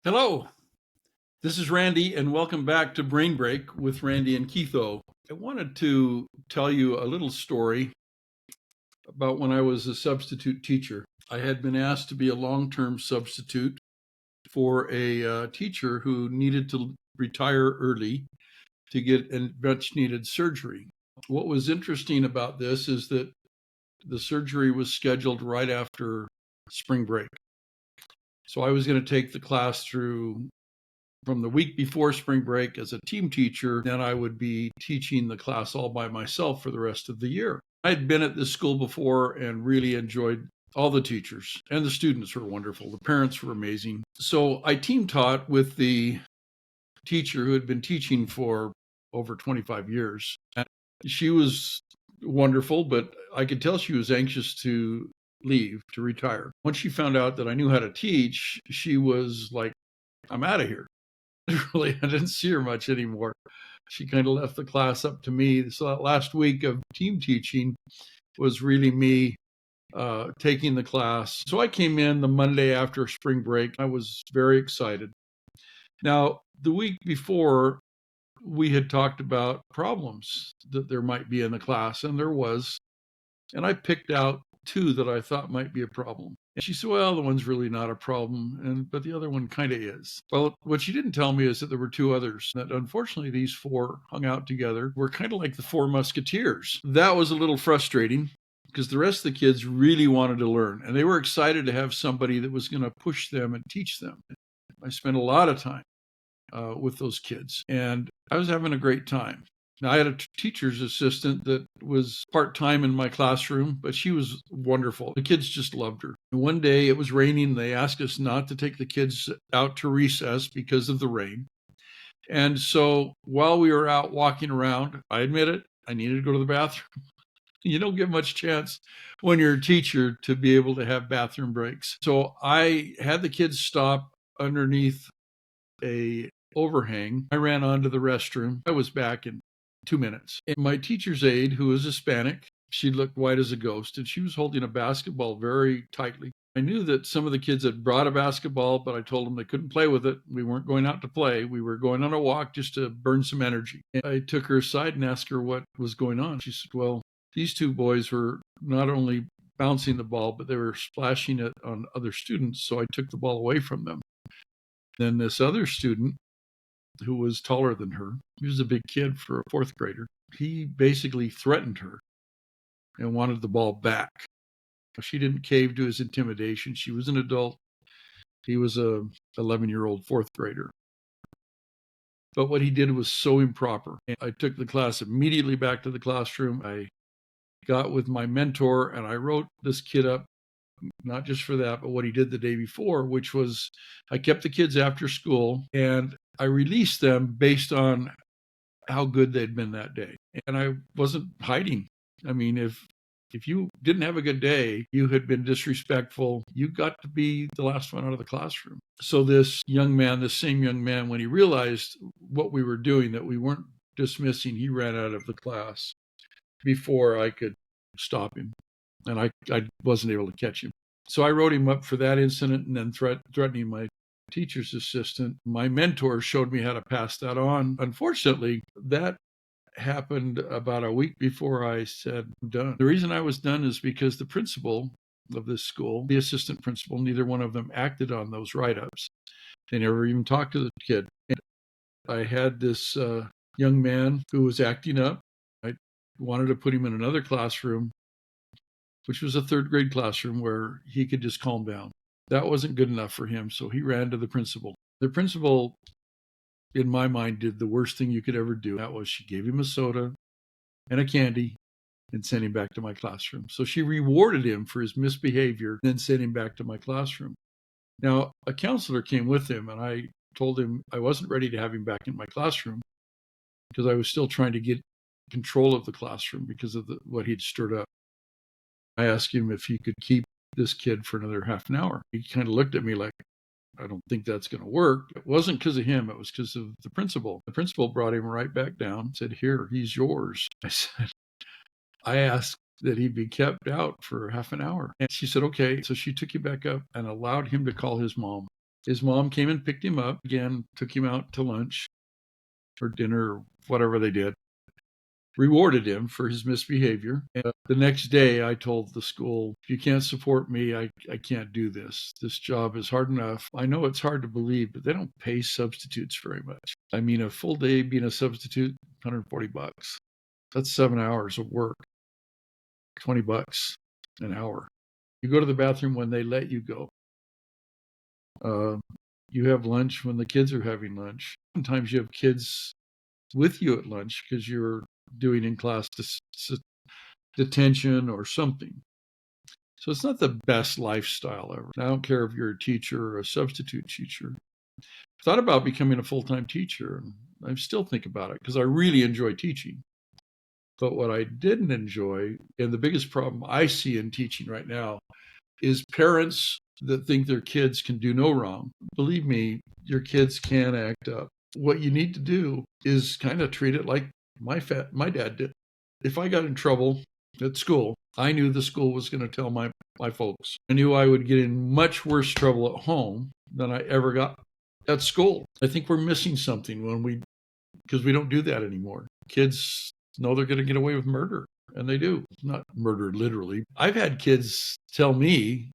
Hello, this is Randy, and welcome back to Brain Break with Randy and Keitho. I wanted to tell you a little story about when I was a substitute teacher. I had been asked to be a long term substitute for a teacher who needed to retire early to get a much needed surgery. What was interesting about this is that the surgery was scheduled right after spring break. So I was going to take the class through from the week before spring break as a team teacher. Then I would be teaching the class all by myself for the rest of the year. I'd been at this school before and really enjoyed all the teachers, and the students were wonderful. The parents were amazing. So I team taught with the teacher who had been teaching for over 25 years. And she was wonderful, but I could tell she was anxious to leave, to retire. Once she found out that I knew how to teach, she was like, I'm out of here. Really, I didn't see her much anymore. She kind of left the class up to me. So that last week of team teaching was really me taking the class. So I came in the Monday after spring break. I was very excited. Now, the week before, we had talked about problems that there might be in the class, and there was. And I picked out two that I thought might be a problem. And she said, well, the one's really not a problem, but the other one kind of is. Well, what she didn't tell me is that there were two others, that unfortunately these four hung out together, were kind of like the Four Musketeers. That was a little frustrating because the rest of the kids really wanted to learn, and they were excited to have somebody that was going to push them and teach them. I spent a lot of time with those kids, and I was having a great time. Now, I had a teacher's assistant that was part-time in my classroom, but she was wonderful. The kids just loved her. And one day it was raining. They asked us not to take the kids out to recess because of the rain. And so while we were out walking around, I admit it, I needed to go to the bathroom. You don't get much chance when you're a teacher to be able to have bathroom breaks. So I had the kids stop underneath a overhang. I ran onto the restroom. I was back in 2 minutes. And my teacher's aide, who was Hispanic, she looked white as a ghost, and she was holding a basketball very tightly. I knew that some of the kids had brought a basketball, but I told them they couldn't play with it. We weren't going out to play. We were going on a walk just to burn some energy. And I took her aside and asked her what was going on. She said, well, these two boys were not only bouncing the ball, but they were splashing it on other students, so I took the ball away from them. Then this other student, who was taller than her, he was a big kid for a fourth grader, he basically threatened her and wanted the ball back. She didn't cave to his intimidation. She was an adult. He was a 11-year-old fourth grader. But what he did was so improper. I took the class immediately back to the classroom. I got with my mentor and I wrote this kid up, not just for that, but what he did the day before, which was I kept the kids after school and I released them based on how good they'd been that day. And I wasn't hiding. I mean, if you didn't have a good day, you had been disrespectful, you got to be the last one out of the classroom. So this same young man, when he realized what we were doing, that we weren't dismissing, he ran out of the class before I could stop him. And I wasn't able to catch him. So I wrote him up for that incident and then threatening my teacher's assistant. My mentor showed me how to pass that on. Unfortunately, that happened about a week before I said I'm done. The reason I was done is because the principal of this school, the assistant principal, neither one of them acted on those write-ups. They never even talked to the kid. And I had this young man who was acting up. I wanted to put him in another classroom, which was a third grade classroom where he could just calm down. That wasn't good enough for him, so he ran to the principal. The principal, in my mind, did the worst thing you could ever do. That was she gave him a soda and a candy and sent him back to my classroom. So she rewarded him for his misbehavior and then sent him back to my classroom. Now, a counselor came with him, and I told him I wasn't ready to have him back in my classroom because I was still trying to get control of the classroom because of what he'd stirred up. I asked him if he could keep this kid for another half an hour. He kind of looked at me like, I don't think that's going to work. It wasn't because of him. It was because of the principal. The principal brought him right back down, said, here, he's yours. I asked that he be kept out for half an hour. And she said, okay. So she took him back up and allowed him to call his mom. His mom came and picked him up again, took him out to lunch or dinner, or whatever they did, rewarded him for his misbehavior. And the next day, I told the school, if you can't support me, I can't do this. This job is hard enough. I know it's hard to believe, but they don't pay substitutes very much. I mean, a full day being a substitute, $140. That's 7 hours of work, $20 an hour. You go to the bathroom when they let you go. You have lunch when the kids are having lunch. Sometimes you have kids with you at lunch because you're doing in-class detention or something. So it's not the best lifestyle ever. I don't care if you're a teacher or a substitute teacher. I thought about becoming a full-time teacher, and I still think about it because I really enjoy teaching. But what I didn't enjoy, and the biggest problem I see in teaching right now, is parents that think their kids can do no wrong. Believe me, your kids can act up. What you need to do is kind of treat it like my dad did. If I got in trouble at school, I knew the school was going to tell my folks. I knew I would get in much worse trouble at home than I ever got at school. I think we're missing something because we don't do that anymore. Kids know they're going to get away with murder, and they do. Not murder literally. I've had kids tell me,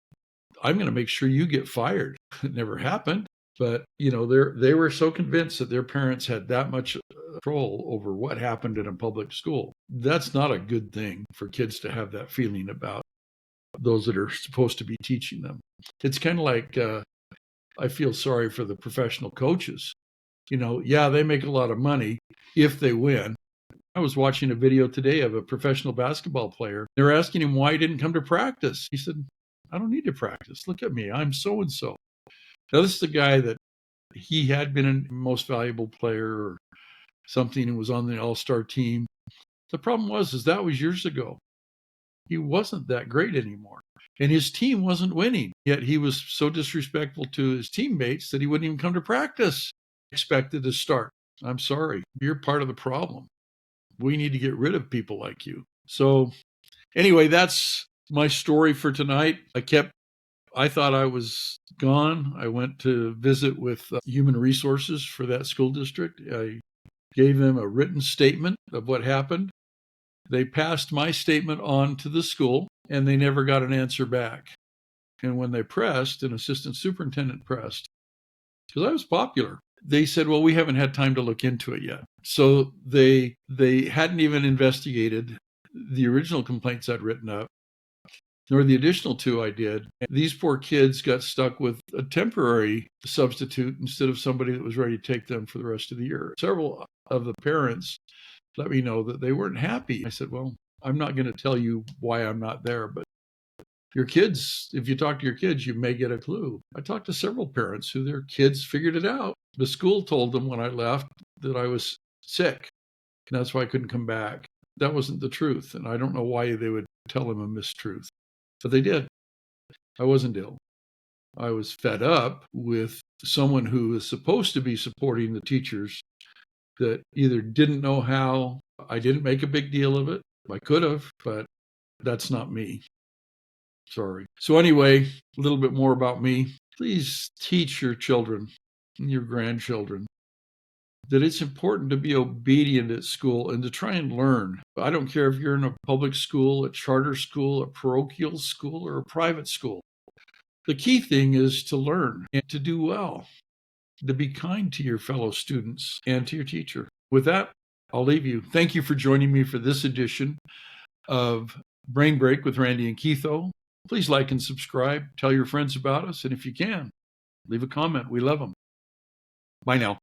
I'm going to make sure you get fired. It never happened. But, they were so convinced that their parents had that much control over what happened in a public school. That's not a good thing for kids to have that feeling about those that are supposed to be teaching them. It's kind of like I feel sorry for the professional coaches. They make a lot of money if they win. I was watching a video today of a professional basketball player. They're asking him why he didn't come to practice. He said, I don't need to practice. Look at me. I'm so-and-so. Now, this is the guy that he had been a most valuable player or something and was on the all-star team. The problem is that was years ago. He wasn't that great anymore. And his team wasn't winning. Yet he was so disrespectful to his teammates that he wouldn't even come to practice. Expected to start. I'm sorry. You're part of the problem. We need to get rid of people like you. So anyway, that's my story for tonight. I thought I was gone. I went to visit with human resources for that school district. I gave them a written statement of what happened. They passed my statement on to the school, and they never got an answer back. And when they pressed, an assistant superintendent pressed, because I was popular, they said, well, we haven't had time to look into it yet. So they hadn't even investigated the original complaints I'd written up, nor the additional two I did. These poor kids got stuck with a temporary substitute instead of somebody that was ready to take them for the rest of the year. Several of the parents let me know that they weren't happy. I said, well, I'm not going to tell you why I'm not there, but your kids, if you talk to your kids, you may get a clue. I talked to several parents who their kids figured it out. The school told them when I left that I was sick, and that's why I couldn't come back. That wasn't the truth, and I don't know why they would tell them a mistruth. But they did. I wasn't ill. I was fed up with someone who is supposed to be supporting the teachers that either didn't know how. I didn't make a big deal of it. I could have, but that's not me. Sorry. So anyway, a little bit more about me. Please teach your children and your grandchildren that it's important to be obedient at school and to try and learn. I don't care if you're in a public school, a charter school, a parochial school, or a private school. The key thing is to learn and to do well, to be kind to your fellow students and to your teacher. With that, I'll leave you. Thank you for joining me for this edition of Brain Break with Randy and Keitho. Please like and subscribe. Tell your friends about us. And if you can, leave a comment. We love them. Bye now.